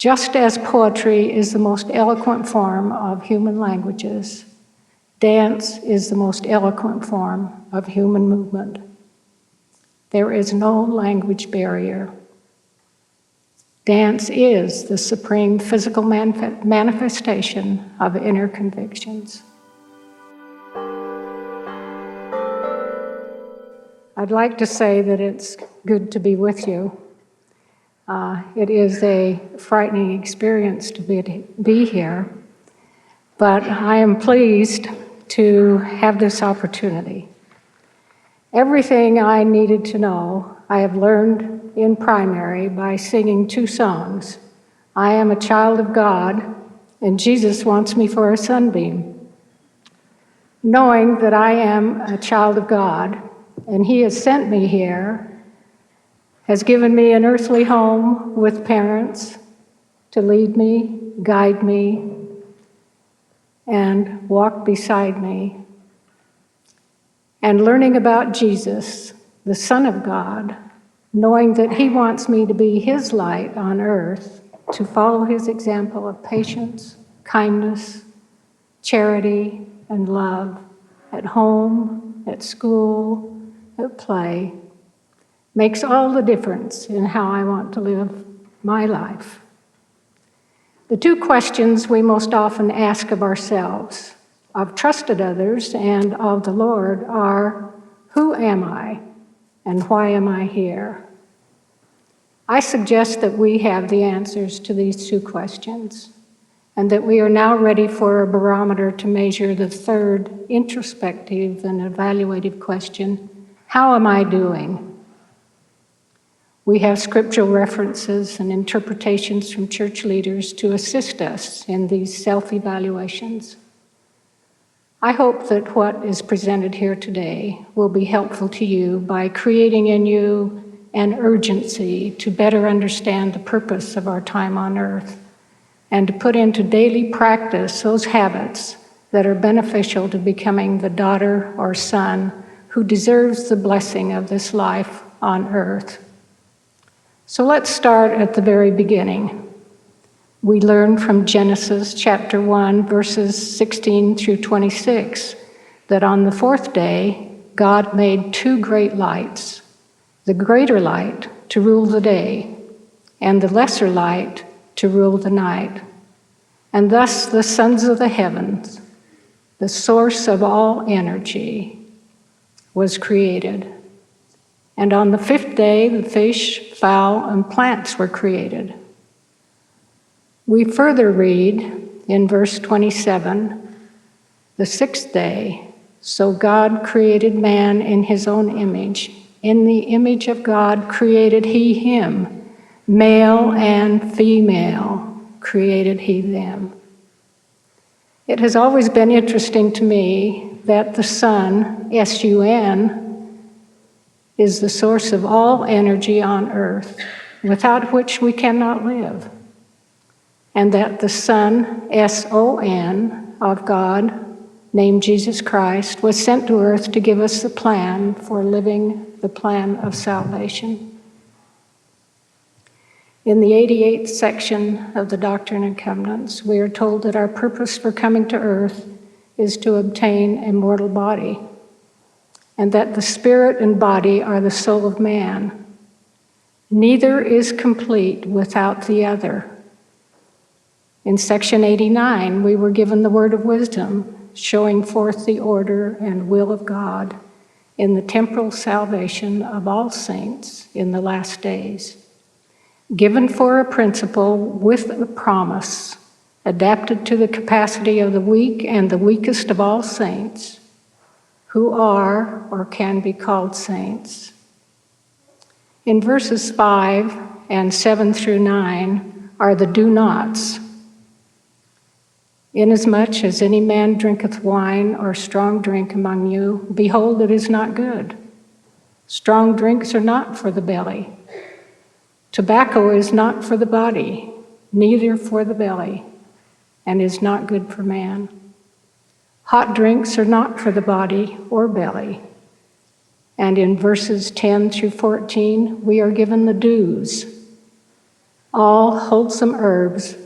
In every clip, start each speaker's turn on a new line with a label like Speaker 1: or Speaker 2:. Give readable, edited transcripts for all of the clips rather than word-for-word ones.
Speaker 1: Just as poetry is the most eloquent form of human languages, dance is the most eloquent form of human movement. There is no language barrier. Dance is the supreme physical manifestation of inner convictions. I'd like to say that it's good to be with you. It is a frightening experience to be here, but I am pleased to have this opportunity. Everything I needed to know, I have learned in primary by singing 2 songs. I am a child of God, and Jesus wants me for a sunbeam. Knowing that I am a child of God, and He has sent me here, has given me an earthly home with parents to lead me, guide me, and walk beside me. And learning about Jesus, the Son of God, knowing that He wants me to be His light on earth, to follow His example of patience, kindness, charity, and love at home, at school, at play, makes all the difference in how I want to live my life. The 2 questions we most often ask of ourselves, of trusted others, and of the Lord are, who am I, and why am I here? I suggest that we have the answers to these 2 questions, and that we are now ready for a barometer to measure the 3rd introspective and evaluative question, how am I doing? We have scriptural references and interpretations from church leaders to assist us in these self-evaluations. I hope that what is presented here today will be helpful to you by creating in you an urgency to better understand the purpose of our time on earth and to put into daily practice those habits that are beneficial to becoming the daughter or son who deserves the blessing of this life on earth. So let's start at the very beginning. We learn from Genesis chapter 1, verses 16 through 26, that on the 4th day, God made 2 great lights, the greater light to rule the day, and the lesser light to rule the night. And thus the sons of the heavens, the source of all energy, was created. And on the 5th day, the fish, fowl, and plants were created. We further read in verse 27, the 6th day, so God created man in His own image. In the image of God created He him, male and female created He them. It has always been interesting to me that the sun, S-U-N, is the source of all energy on earth, without which we cannot live. And that the Son, S-O-N, of God, named Jesus Christ, was sent to earth to give us the plan for living the plan of salvation. In the 88th section of the Doctrine and Covenants, we are told that our purpose for coming to earth is to obtain a mortal body, and that the spirit and body are the soul of man. Neither is complete without the other. In section 89, we were given the word of wisdom, showing forth the order and will of God in the temporal salvation of all saints in the last days, given for a principle with a promise, adapted to the capacity of the weak and the weakest of all saints, who are or can be called saints. In verses 5 and 7 through 9 are the do-nots. Inasmuch as any man drinketh wine or strong drink among you, behold, it is not good. Strong drinks are not for the belly. Tobacco is not for the body, neither for the belly, and is not good for man. Hot drinks are not for the body or belly. And in verses 10 through 14, we are given the do's. All wholesome herbs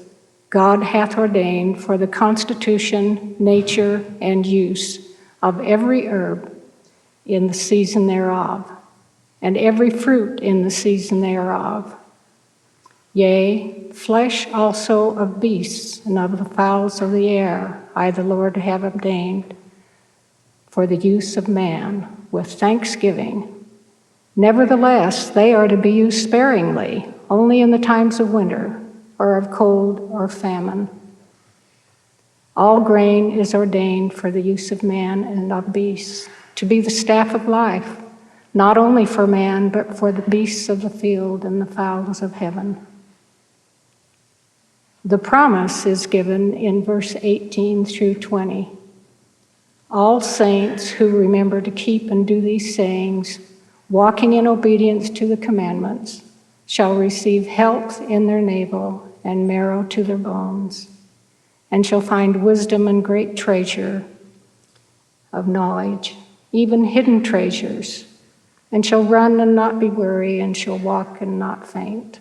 Speaker 1: God hath ordained for the constitution, nature, and use of every herb in the season thereof, and every fruit in the season thereof. Yea, flesh also of beasts and of the fowls of the air, I the Lord have ordained for the use of man, with thanksgiving. Nevertheless, they are to be used sparingly, only in the times of winter, or of cold or famine. All grain is ordained for the use of man and of beasts, to be the staff of life, not only for man, but for the beasts of the field and the fowls of heaven. The promise is given in verse 18 through 20. All saints who remember to keep and do these sayings, walking in obedience to the commandments, shall receive health in their navel and marrow to their bones, and shall find wisdom and great treasure of knowledge, even hidden treasures, and shall run and not be weary, and shall walk and not faint.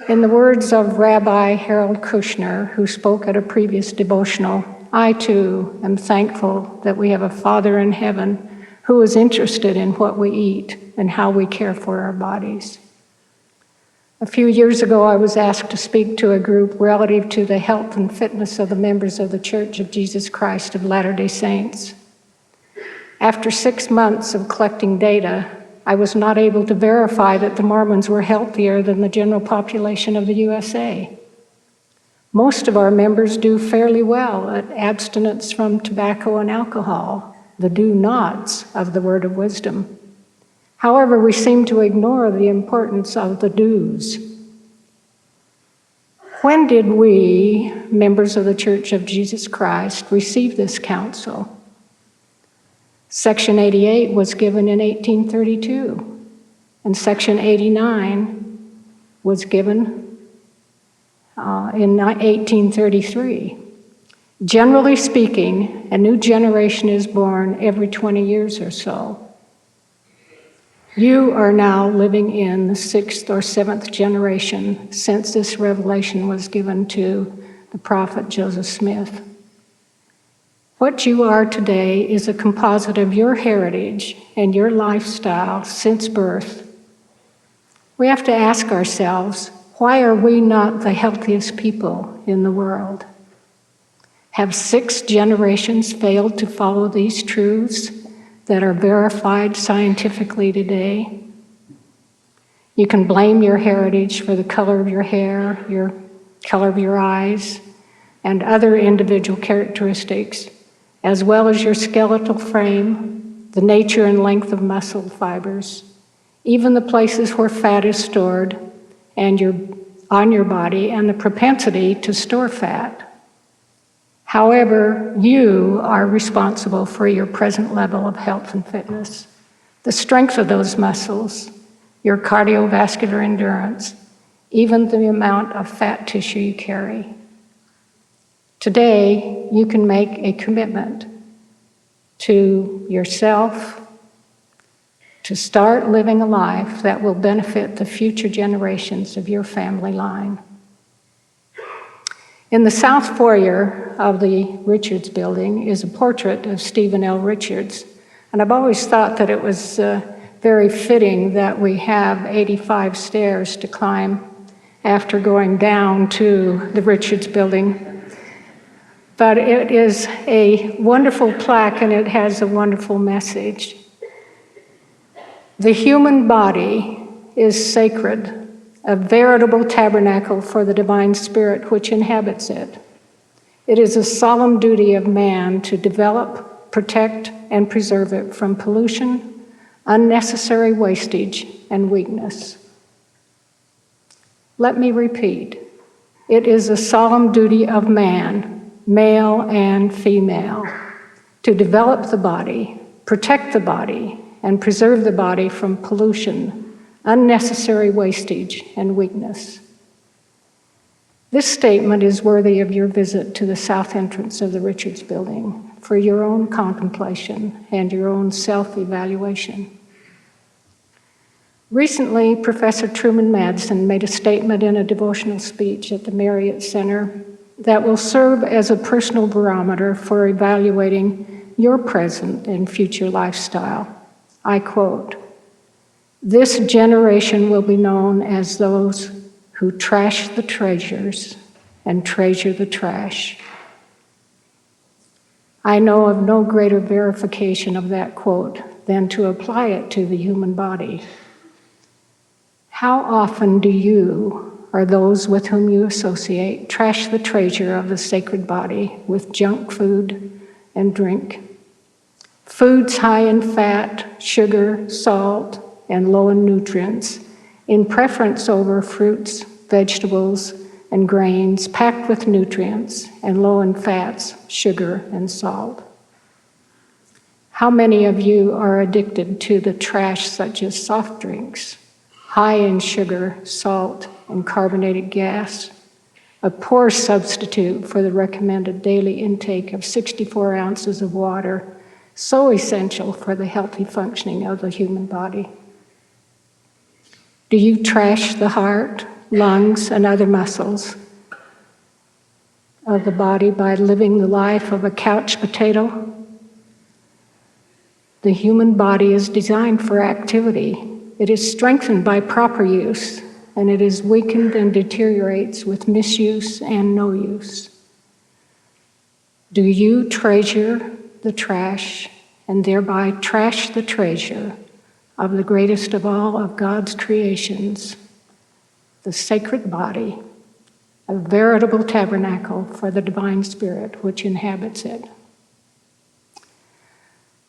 Speaker 1: In the words of Rabbi Harold Kushner, who spoke at a previous devotional, I too am thankful that we have a Father in heaven who is interested in what we eat and how we care for our bodies. A few years ago, I was asked to speak to a group relative to the health and fitness of the members of the Church of Jesus Christ of Latter-day Saints. After 6 months of collecting data, I was not able to verify that the Mormons were healthier than the general population of the USA. Most of our members do fairly well at abstinence from tobacco and alcohol, the do-nots of the word of wisdom. However, we seem to ignore the importance of the do's. When did we, members of the Church of Jesus Christ, receive this counsel? Section 88 was given in 1832, and Section 89 was given in 1833. Generally speaking, a new generation is born every 20 years or so. You are now living in the 6th or 7th generation since this revelation was given to the prophet Joseph Smith. What you are today is a composite of your heritage and your lifestyle since birth. We have to ask ourselves, why are we not the healthiest people in the world? Have 6 generations failed to follow these truths that are verified scientifically today? You can blame your heritage for the color of your hair, your color of your eyes, and other individual characteristics, as well as your skeletal frame, the nature and length of muscle fibers, even the places where fat is stored and on your body, and the propensity to store fat. However, you are responsible for your present level of health and fitness, the strength of those muscles, your cardiovascular endurance, even the amount of fat tissue you carry. Today, you can make a commitment to yourself to start living a life that will benefit the future generations of your family line. In the south foyer of the Richards building is a portrait of Stephen L. Richards, and I've always thought that it was very fitting that we have 85 stairs to climb after going down to the Richards building. But it is a wonderful plaque, and it has a wonderful message. The human body is sacred, a veritable tabernacle for the divine spirit which inhabits it. It is a solemn duty of man to develop, protect, and preserve it from pollution, unnecessary wastage, and weakness. Let me repeat. It is a solemn duty of man, male and female, to develop the body, protect the body, and preserve the body from pollution, unnecessary wastage, and weakness. This statement is worthy of your visit to the south entrance of the Richards building for your own contemplation and your own self-evaluation. Recently, Professor Truman Madsen made a statement in a devotional speech at the Marriott Center that will serve as a personal barometer for evaluating your present and future lifestyle. I quote, "This generation will be known as those who trash the treasures and treasure the trash." I know of no greater verification of that quote than to apply it to the human body. How often do you, or those with whom you associate, trash the treasure of the sacred body with junk food and drink? Foods high in fat, sugar, salt, and low in nutrients, in preference over fruits, vegetables, and grains packed with nutrients and low in fats, sugar, and salt. How many of you are addicted to the trash such as soft drinks, high in sugar, salt, and carbonated gas, a poor substitute for the recommended daily intake of 64 ounces of water, so essential for the healthy functioning of the human body? Do you trash the heart, lungs, and other muscles of the body by living the life of a couch potato? The human body is designed for activity. It is strengthened by proper use, and it is weakened and deteriorates with misuse and no use. Do you treasure the trash and thereby trash the treasure of the greatest of all of God's creations, the sacred body, a veritable tabernacle for the divine spirit which inhabits it?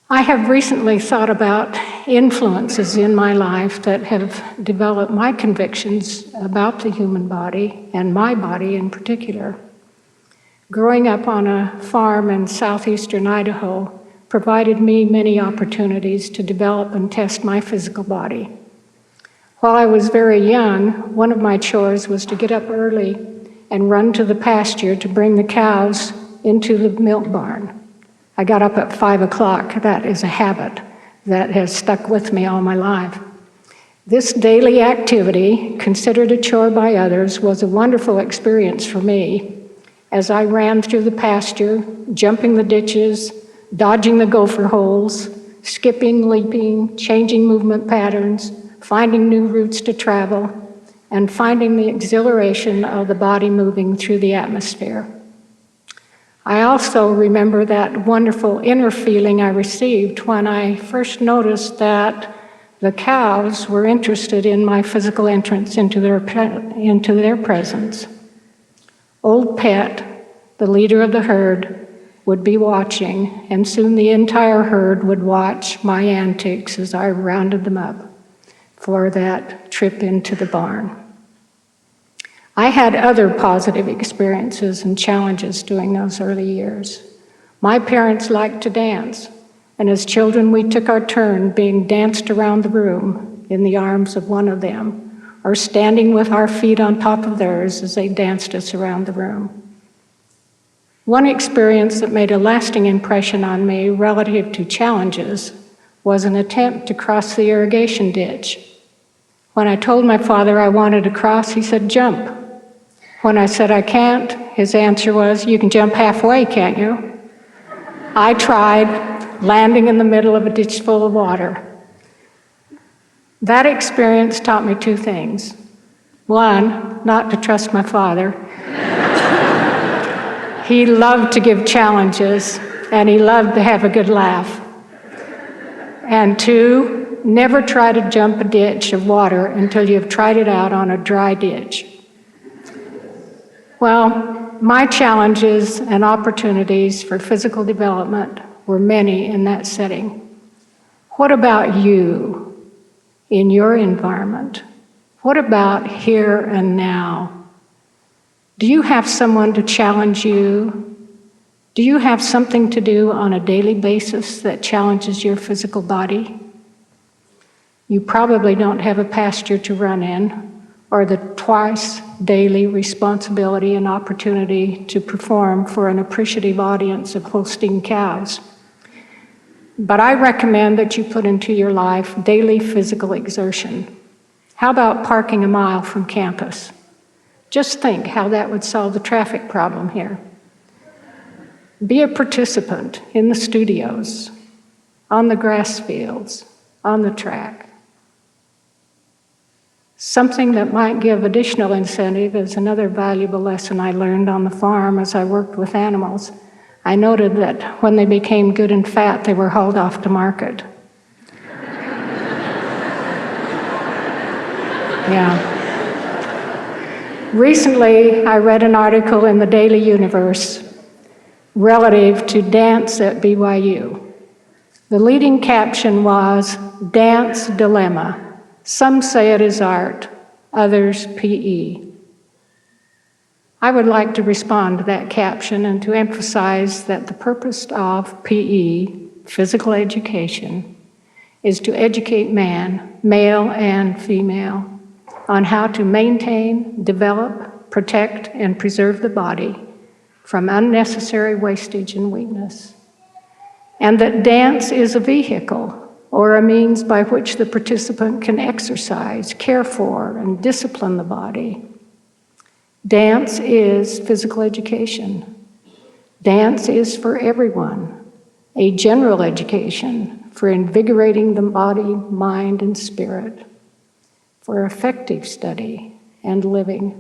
Speaker 1: I have recently thought about influences in my life that have developed my convictions about the human body, and my body in particular. Growing up on a farm in southeastern Idaho provided me many opportunities to develop and test my physical body. While I was very young, one of my chores was to get up early and run to the pasture to bring the cows into the milk barn. I got up at 5 o'clock. That is a habit that has stuck with me all my life. This daily activity, considered a chore by others, was a wonderful experience for me as I ran through the pasture, jumping the ditches, dodging the gopher holes, skipping, leaping, changing movement patterns, finding new routes to travel, and finding the exhilaration of the body moving through the atmosphere. I also remember that wonderful inner feeling I received when I first noticed that the cows were interested in my physical entrance into their presence. Old Pet, the leader of the herd, would be watching, and soon the entire herd would watch my antics as I rounded them up for that trip into the barn. I had other positive experiences and challenges during those early years. My parents liked to dance, and as children we took our turn being danced around the room in the arms of one of them, or standing with our feet on top of theirs as they danced us around the room. One experience that made a lasting impression on me relative to challenges was an attempt to cross the irrigation ditch. When I told my father I wanted to cross, he said, "Jump." When I said I can't, his answer was, "You can jump halfway, can't you?" I tried, landing in the middle of a ditch full of water. That experience taught me two things. One, not to trust my father. He loved to give challenges, and he loved to have a good laugh. And two, never try to jump a ditch of water until you've tried it out on a dry ditch. Well, my challenges and opportunities for physical development were many in that setting. What about you in your environment? What about here and now? Do you have someone to challenge you? Do you have something to do on a daily basis that challenges your physical body? You probably don't have a pasture to run in, or the twice daily responsibility and opportunity to perform for an appreciative audience of Holstein cows. But I recommend that you put into your life daily physical exertion. How about parking a mile from campus? Just think how that would solve the traffic problem here. Be a participant in the studios, on the grass fields, on the track. Something that might give additional incentive is another valuable lesson I learned on the farm as I worked with animals. I noted that when they became good and fat, they were hauled off to market. Yeah. Recently, I read an article in the Daily Universe relative to dance at BYU. The leading caption was, "Dance Dilemma. Some say it is art, others PE." I would like to respond to that caption and to emphasize that the purpose of PE, physical education, is to educate man, male and female, on how to maintain, develop, protect, and preserve the body from unnecessary wastage and weakness. And that dance is a vehicle or a means by which the participant can exercise, care for, and discipline the body. Dance is physical education. Dance is for everyone, a general education for invigorating the body, mind, and spirit, for effective study and living,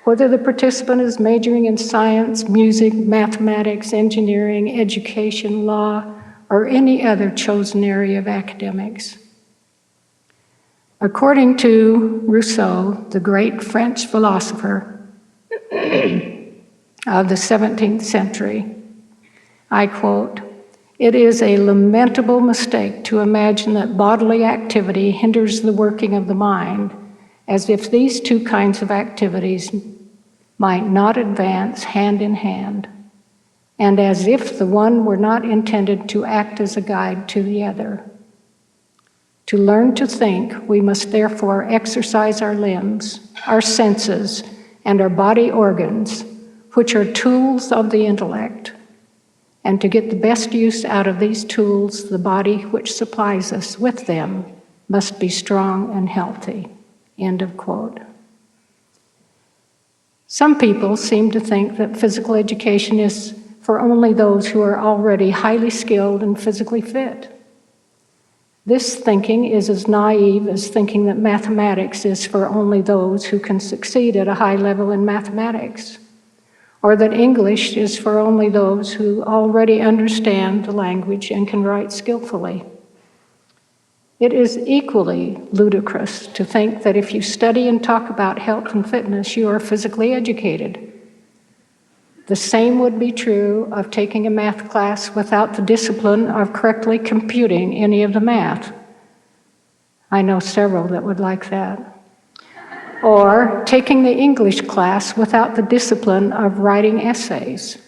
Speaker 1: whether the participant is majoring in science, music, mathematics, engineering, education, law, or any other chosen area of academics. According to Rousseau, the great French philosopher of the 17th century, I quote, "It is a lamentable mistake to imagine that bodily activity hinders the working of the mind, as if these two kinds of activities might not advance hand in hand, and as if the one were not intended to act as a guide to the other. To learn to think, we must therefore exercise our limbs, our senses, and our body organs, which are tools of the intellect. And to get the best use out of these tools, the body which supplies us with them must be strong and healthy." End of quote. Some people seem to think that physical education is for only those who are already highly skilled and physically fit. This thinking is as naive as thinking that mathematics is for only those who can succeed at a high level in mathematics, or that English is for only those who already understand the language and can write skillfully. It is equally ludicrous to think that if you study and talk about health and fitness, you are physically educated. The same would be true of taking a math class without the discipline of correctly computing any of the math. I know several that would like that. Or taking the English class without the discipline of writing essays.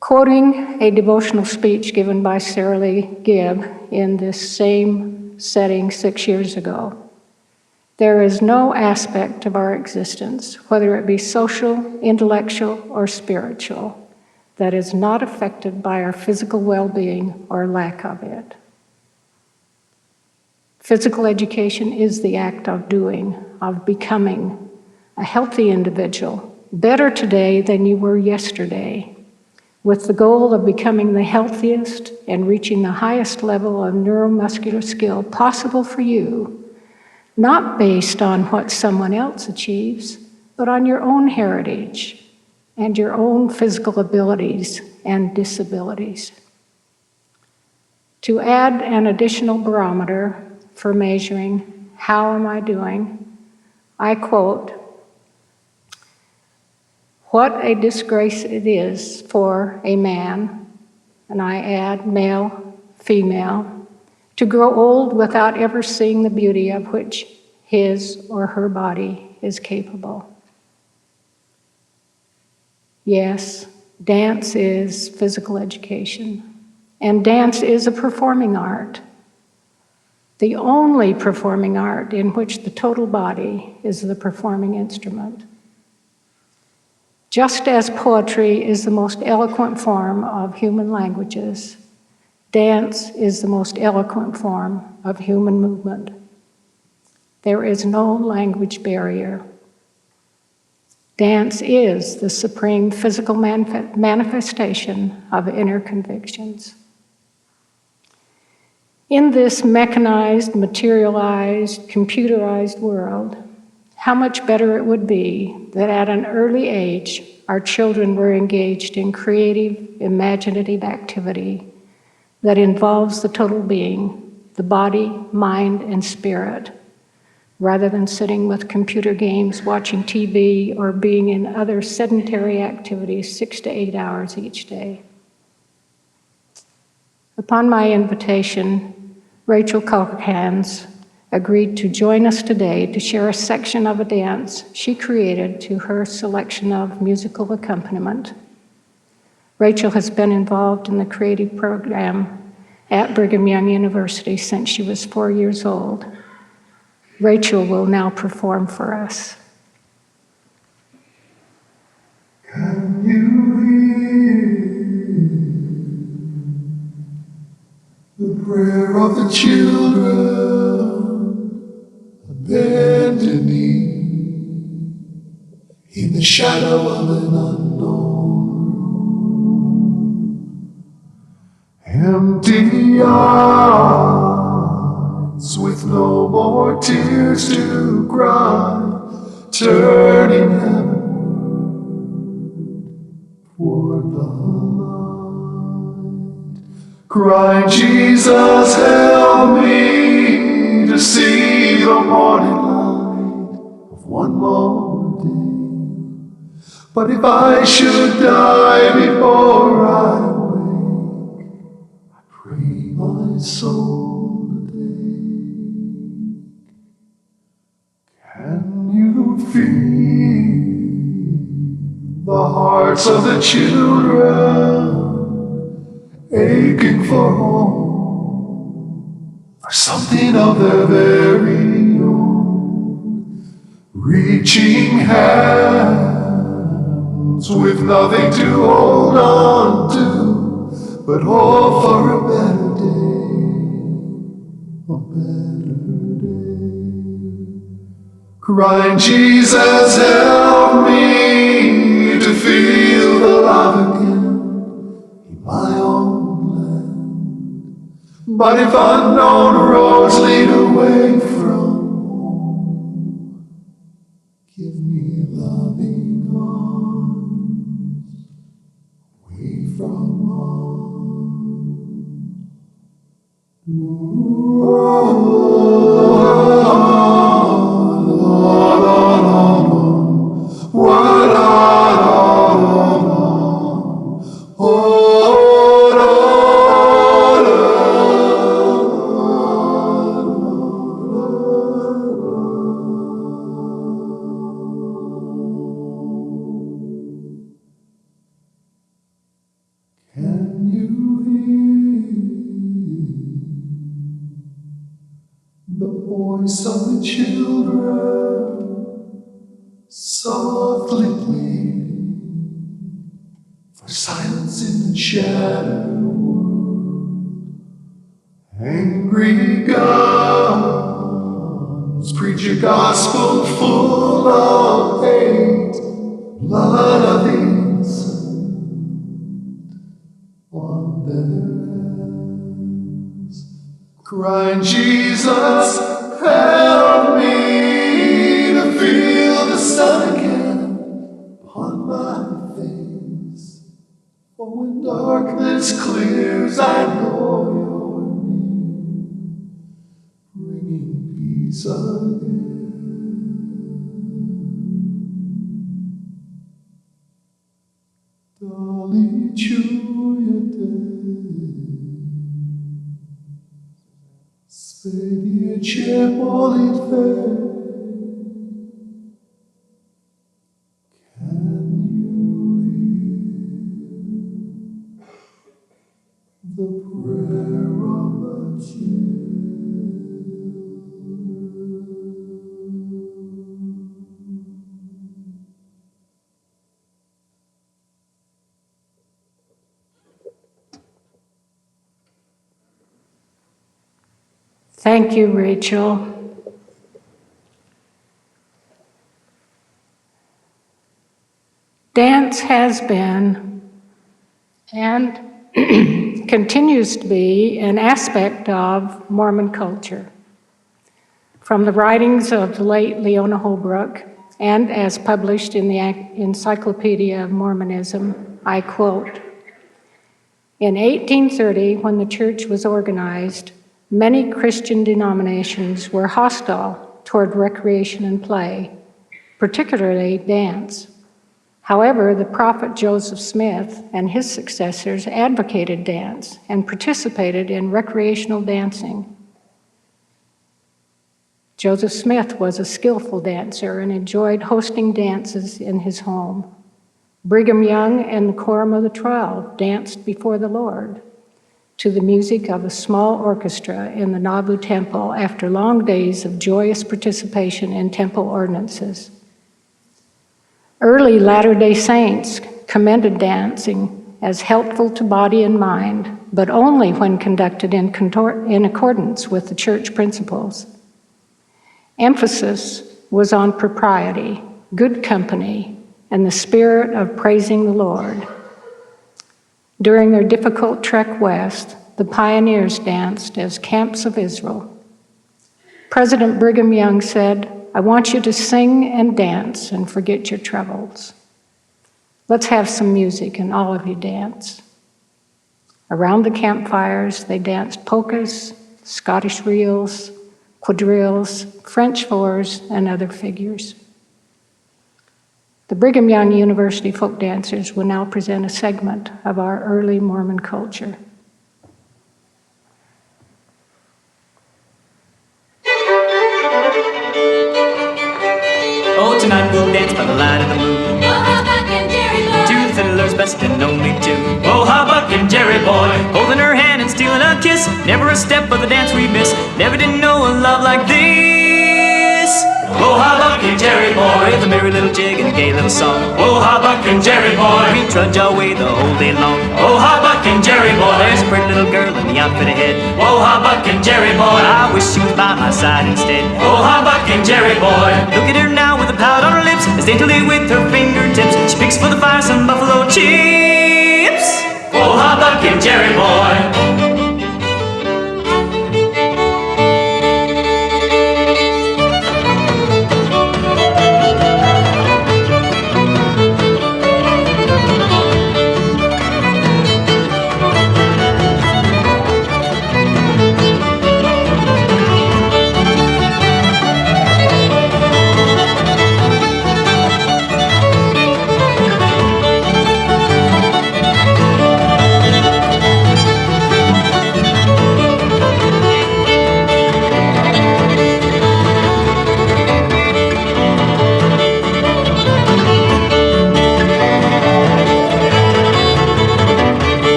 Speaker 1: Quoting a devotional speech given by Sarah Lee Gibb in this same setting 6 years ago, "There is no aspect of our existence, whether it be social, intellectual, or spiritual, that is not affected by our physical well-being or lack of it." Physical education is the act of doing, of becoming a healthy individual, better today than you were yesterday, with the goal of becoming the healthiest and reaching the highest level of neuromuscular skill possible for you, not based on what someone else achieves, but on your own heritage and your own physical abilities and disabilities. To add an additional barometer for measuring how am I doing, I quote, "What a disgrace it is for a man," and I add male, female, "to grow old without ever seeing the beauty of which his or her body is capable." Yes, dance is physical education, and dance is a performing art, the only performing art in which the total body is the performing instrument. Just as poetry is the most eloquent form of human languages, dance is the most eloquent form of human movement. There is no language barrier. Dance is the supreme physical manifestation of inner convictions. In this mechanized, materialized, computerized world, how much better it would be that at an early age, our children were engaged in creative, imaginative activity that involves the total being, the body, mind, and spirit, rather than sitting with computer games, watching TV, or being in other sedentary activities 6 to 8 hours each day. Upon my invitation, Rachel Culhans agreed to join us today to share a section of a dance she created to her selection of musical accompaniment. Rachel has been involved in the creative program at Brigham Young University since she was 4 years old. Rachel will now perform for us.
Speaker 2: Can you hear the prayer of the children bending in the shadow of an unknown? Empty eyes with no more tears to cry, turning heaven toward the light, crying, Jesus, help me to see the morning light of one more day. But if I should die before I wake, I pray my soul today. Can you feel the hearts of the children aching for home, for something of their very own, reaching hands with nothing to hold on to, but hope for a better day, crying, Jesus, help me to feel the love again in my own land. But if unknown roads lead away from home, give me loving arms away from voice of the children softly pleading for silence in the shadow. Angry guns preach a gospel full of hate, blood of the innocent on their hands, crying, Jesus, help me to feel the sun again upon my face. For when darkness clears, I know you're near, bringing peace again. Dali čujete, svědče molitve. Can you hear the prayer of the
Speaker 1: Thank you, Rachel. Dance has been and continues to be an aspect of Mormon culture. From the writings of the late Leona Holbrook, and as published in the Encyclopedia of Mormonism, I quote, "In 1830, when the church was organized, many Christian denominations were hostile toward recreation and play, particularly dance. However, the prophet Joseph Smith and his successors advocated dance and participated in recreational dancing. Joseph Smith was a skillful dancer and enjoyed hosting dances in his home. Brigham Young and the Quorum of the 12 danced before the Lord to the music of a small orchestra in the Nauvoo Temple after long days of joyous participation in temple ordinances. Early Latter-day Saints commended dancing as helpful to body and mind, but only when conducted in accordance with the church principles. Emphasis was on propriety, good company, and the spirit of praising the Lord. During their difficult trek west, the pioneers danced as camps of Israel. President Brigham Young said, "I want you to sing and dance and forget your troubles. Let's have some music and all of you dance." Around the campfires, they danced polkas, Scottish reels, quadrilles, French fours, and other figures. The Brigham Young University folk dancers will now present a segment of our early Mormon culture.
Speaker 3: Oh, tonight we'll dance by the light of the moon.
Speaker 4: Oh, how Buck and Jerry boy.
Speaker 3: Two fiddlers, best and only two. Oh, how Buck and Jerry boy, holding her hand and stealing a kiss. Never a step of the dance we miss. Never did know a love like this. Oh, how Buck and Jerry boy, with a merry little jig and a gay little song. Oh, how Buck and Jerry boy, we trudge our way the whole day long. Oh, how Buck and Jerry boy, there's a pretty little girl in the outfit ahead. Oh, how Buck and Jerry boy, I wish she was by my side instead. Oh, how Buck and Jerry boy, look at her now with a pout on her lips, as daintily with her fingertips she picks for the fire some buffalo chips. Oh, how Buck and Jerry boy.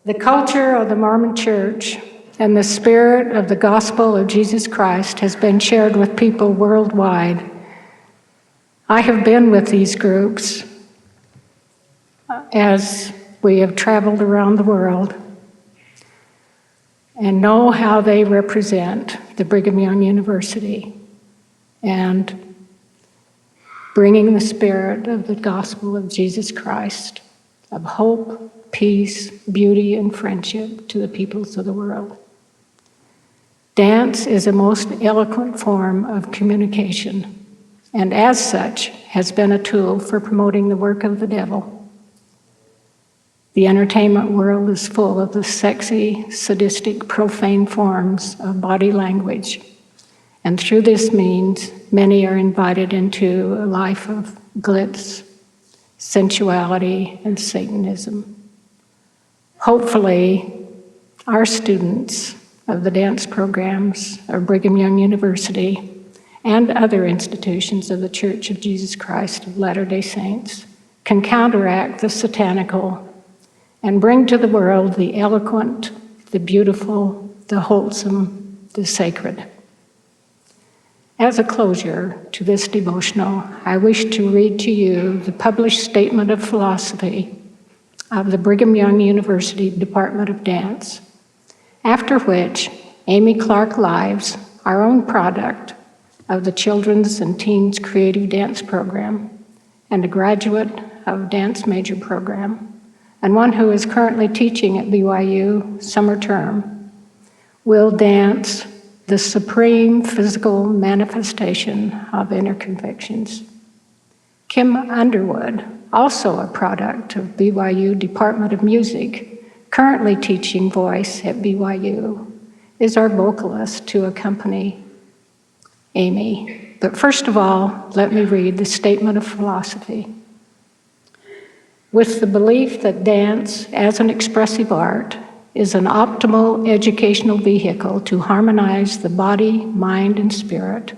Speaker 1: The culture of the Mormon Church and the spirit of the gospel of Jesus Christ has been shared with people worldwide. I have been with these groups as we have traveled around the world and know how they represent the Brigham Young University and bringing the spirit of the gospel of Jesus Christ, of hope, peace, beauty, and friendship to the peoples of the world. Dance is a most eloquent form of communication, and as such has been a tool for promoting the work of the devil. The entertainment world is full of the sexy, sadistic, profane forms of body language, and through this means, many are invited into a life of glitz, sensuality, and Satanism. Hopefully, our students of the dance programs of Brigham Young University and other institutions of the Church of Jesus Christ of Latter-day Saints can counteract the satanical and bring to the world the eloquent, the beautiful, the wholesome, the sacred. As a closure to this devotional, I wish to read to you the published statement of philosophy of the Brigham Young University Department of Dance, after which Amy Clark Lives, our own product of the Children's and Teens Creative Dance Program, and a graduate of Dance Major Program, and one who is currently teaching at BYU summer term, will dance the supreme physical manifestation of inner convictions. Kim Underwood, also a product of BYU Department of Music, currently teaching voice at BYU, is our vocalist to accompany Amy. But first of all, let me read the statement of philosophy. With the belief that dance, as an expressive art, is an optimal educational vehicle to harmonize the body, mind, and spirit,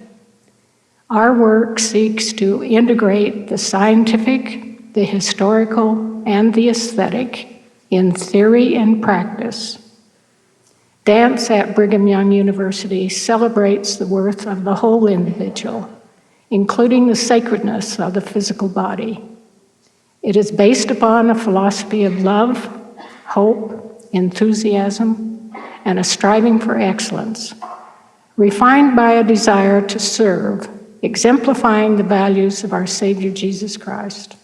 Speaker 1: our work seeks to integrate the scientific, the historical, and the aesthetic in theory and practice. Dance at Brigham Young University celebrates the worth of the whole individual, including the sacredness of the physical body. It is based upon a philosophy of love, hope, enthusiasm, and a striving for excellence, refined by a desire to serve, exemplifying the values of our Savior Jesus Christ.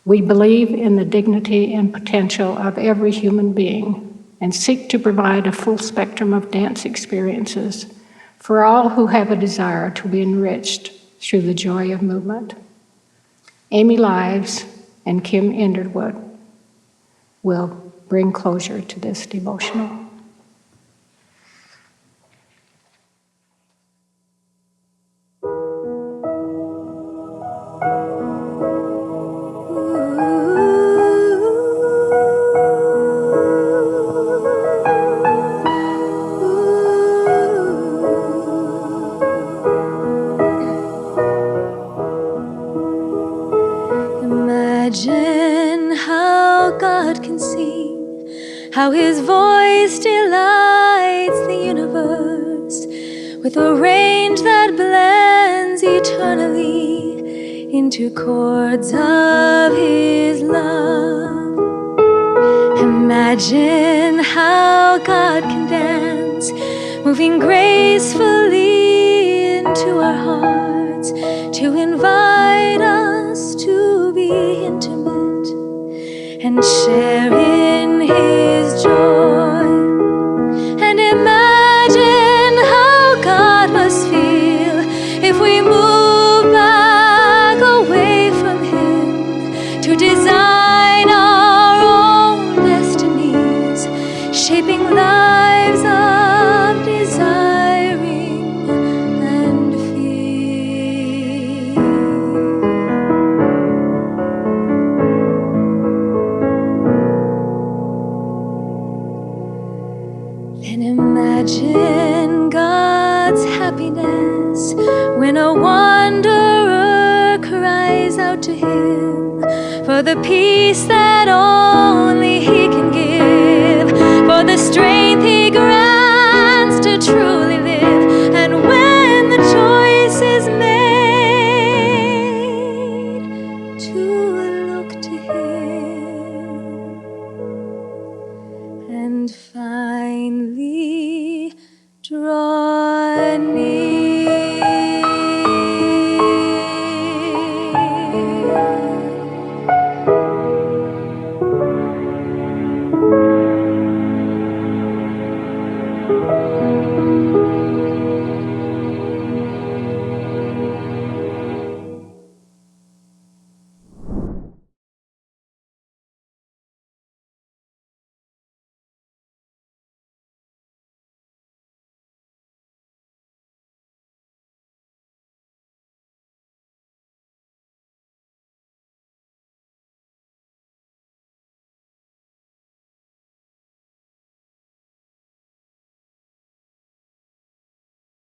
Speaker 1: We believe in the dignity and potential of every human being and seek to provide a full spectrum of dance experiences for all who have a desire to be enriched through the joy of movement. Amy Lives and Kim Underwood will bring closure to this devotional.
Speaker 5: Imagine how God can sing, how His voice delights the universe with a range that blends eternally into chords of His love. Imagine how God can dance, moving gracefully into our hearts to invite us to be intimate and share in His joy. And imagine how God must feel if we move back away from Him to design our own destinies, shaping lives of desiring and fear. near.